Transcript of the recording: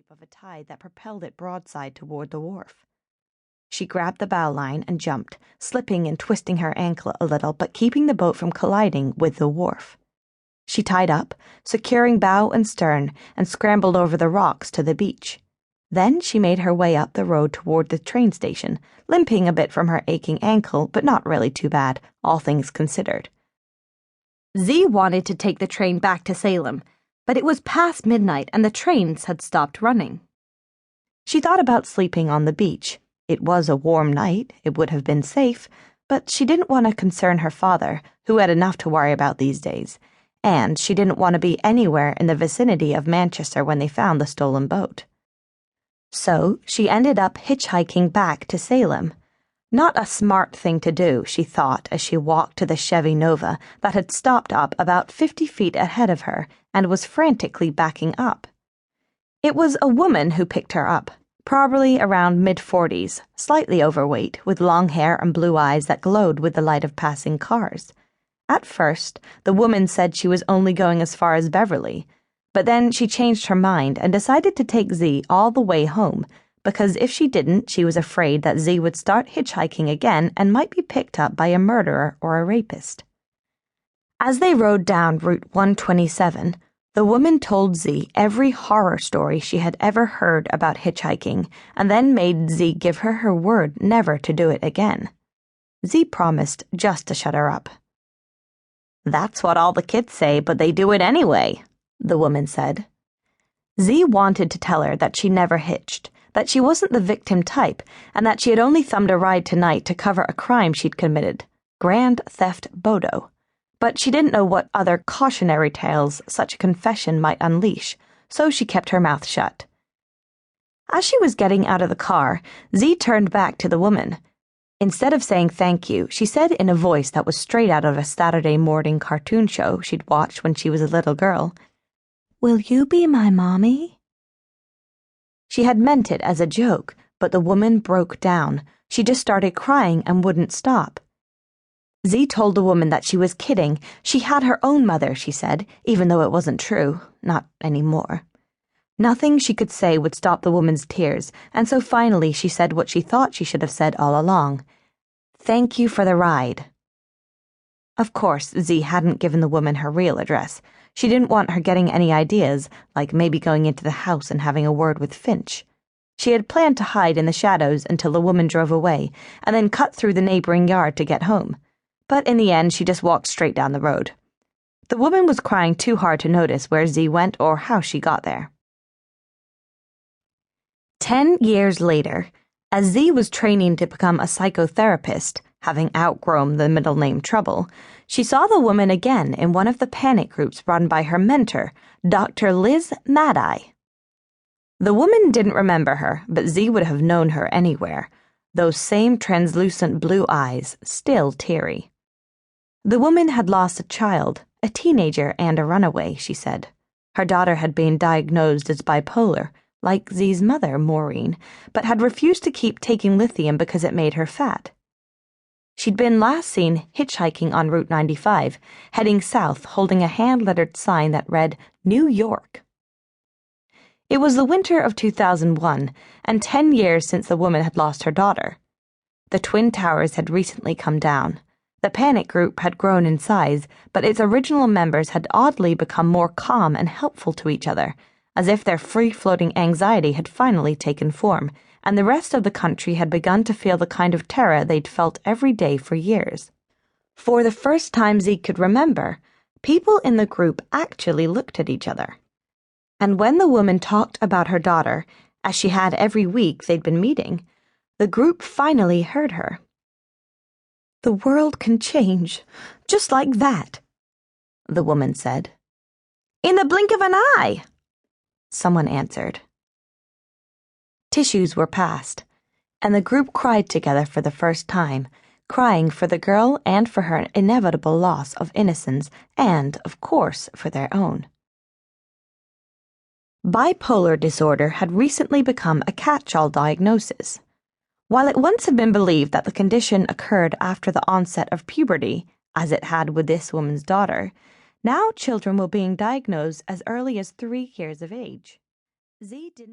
sweep of a tide that propelled it broadside toward the wharf. She grabbed the bow line and jumped, slipping and twisting her ankle a little but keeping the boat from colliding with the wharf. She tied up, securing bow and stern, and scrambled over the rocks to the beach. Then she made her way up the road toward the train station, limping a bit from her aching ankle, but not really too bad, all things considered. Zee wanted to take the train back to Salem, but it was past midnight and the trains had stopped running. She thought about sleeping on the beach. It was a warm night, it would have been safe, but she didn't want to concern her father, who had enough to worry about these days, and she didn't want to be anywhere in the vicinity of Manchester when they found the stolen boat. So she ended up hitchhiking back to Salem. Not a smart thing to do, she thought as she walked to the Chevy Nova that had stopped up about 50 feet ahead of her and was frantically backing up. It was a woman who picked her up, probably around mid-40s, slightly overweight, with long hair and blue eyes that glowed with the light of passing cars. At first, the woman said she was only going as far as Beverly, but then she changed her mind and decided to take Zee all the way home, because if she didn't, she was afraid that Zee would start hitchhiking again and might be picked up by a murderer or a rapist. As they rode down Route 127, the woman told Zee every horror story she had ever heard about hitchhiking and then made Zee give her her word never to do it again. Zee promised just to shut her up. "That's what all the kids say, but they do it anyway," the woman said. Zee wanted to tell her that she never hitched, that she wasn't the victim type, and that she had only thumbed a ride tonight to cover a crime she'd committed, grand theft bodo. But she didn't know what other cautionary tales such a confession might unleash, so she kept her mouth shut. As she was getting out of the car, Zee turned back to the woman. Instead of saying thank you, she said in a voice that was straight out of a Saturday morning cartoon show she'd watched when she was a little girl, "Will you be my mommy?" She had meant it as a joke, but the woman broke down. She just started crying and wouldn't stop. Zee told the woman that she was kidding. She had her own mother, she said, even though it wasn't true. Not anymore. Nothing she could say would stop the woman's tears, and so finally she said what she thought she should have said all along. "Thank you for the ride." Of course, Zee hadn't given the woman her real address. She didn't want her getting any ideas, like maybe going into the house and having a word with Finch. She had planned to hide in the shadows until the woman drove away, and then cut through the neighboring yard to get home. But in the end, she just walked straight down the road. The woman was crying too hard to notice where Zee went or how she got there. 10 years later, as Zee was training to become a psychotherapist, having outgrown the middle name Trouble, she saw the woman again in one of the panic groups run by her mentor, Dr. Liz Mad-Eye. The woman didn't remember her, but Zee would have known her anywhere, those same translucent blue eyes, still teary. The woman had lost a child, a teenager and a runaway, she said. Her daughter had been diagnosed as bipolar, like Zee's mother, Maureen, but had refused to keep taking lithium because it made her fat. She'd been last seen hitchhiking on Route 95, heading south holding a hand-lettered sign that read, "New York." It was the winter of 2001, and 10 years since the woman had lost her daughter. The Twin Towers had recently come down. The panic group had grown in size, but its original members had oddly become more calm and helpful to each other, as if their free-floating anxiety had finally taken form, and the rest of the country had begun to feel the kind of terror they'd felt every day for years. For the first time Zee could remember, people in the group actually looked at each other. And when the woman talked about her daughter, as she had every week they'd been meeting, the group finally heard her. "The world can change, just like that," the woman said. "In the blink of an eye," someone answered. Tissues were passed, and the group cried together for the first time, crying for the girl and for her inevitable loss of innocence and, of course, for their own. Bipolar disorder had recently become a catch-all diagnosis. While it once had been believed that the condition occurred after the onset of puberty, as it had with this woman's daughter, now children were being diagnosed as early as 3 years of age. Zee didn't